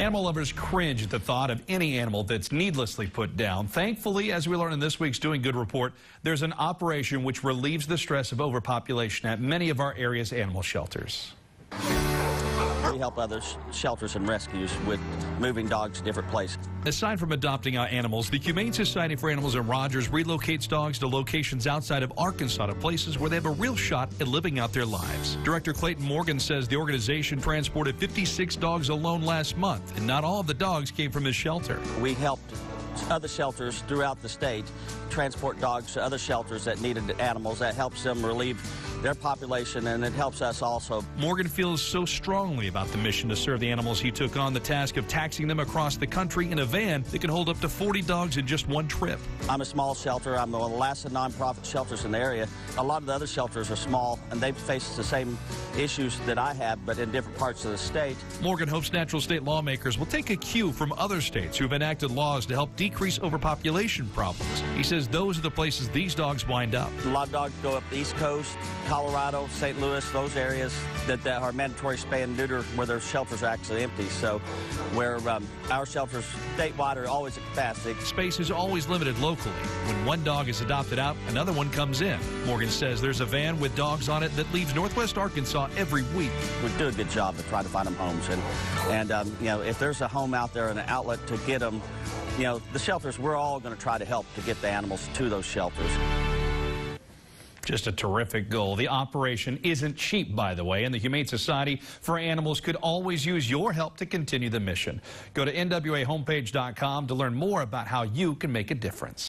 Animal lovers cringe at the thought of any animal that's needlessly put down. Thankfully, as we learn in this week's Doing Good report, there's an operation which relieves the stress of overpopulation at many of our area's animal shelters. We help other shelters and rescues with moving dogs to different places. Aside from adopting out animals, the Humane Society for Animals in Rogers relocates dogs to locations outside of Arkansas to places where they have a real shot at living out their lives. Director Clayton Morgan says the organization transported 56 dogs alone last month, and not all of the dogs came from his shelter. We helped other shelters throughout the state transport dogs to other shelters that needed animals. That helps them relieve their population, and it helps us also. Morgan feels so strongly about the mission to serve the animals he took on the task of taxiing them across the country in a van that can hold up to 40 dogs in just one trip. I'm a small shelter. I'm one of the last nonprofit shelters in the area. A lot of the other shelters are small, and they face the same issues that I have, but in different parts of the state. Morgan hopes natural state lawmakers will take a cue from other states who have enacted laws to help decrease overpopulation problems. He says those are the places these dogs wind up. A lot of dogs go up the East Coast, Colorado, St. Louis, those areas that are mandatory spay and neuter, where their shelters are actually empty. So where our shelters statewide are always at capacity. Space is always limited locally. When one dog is adopted out, another one comes in. Morgan says there's a van with dogs on it that leaves northwest Arkansas every week. We do a good job of trying to find them homes. And you know, if there's a home out there and an outlet to get them, you know, the shelters, we're all going to try to help to get the animals to those shelters. Just a terrific goal. The operation isn't cheap, by the way, and the Humane Society for Animals could always use your help to continue the mission. Go to NWAHomepage.com to learn more about how you can make a difference.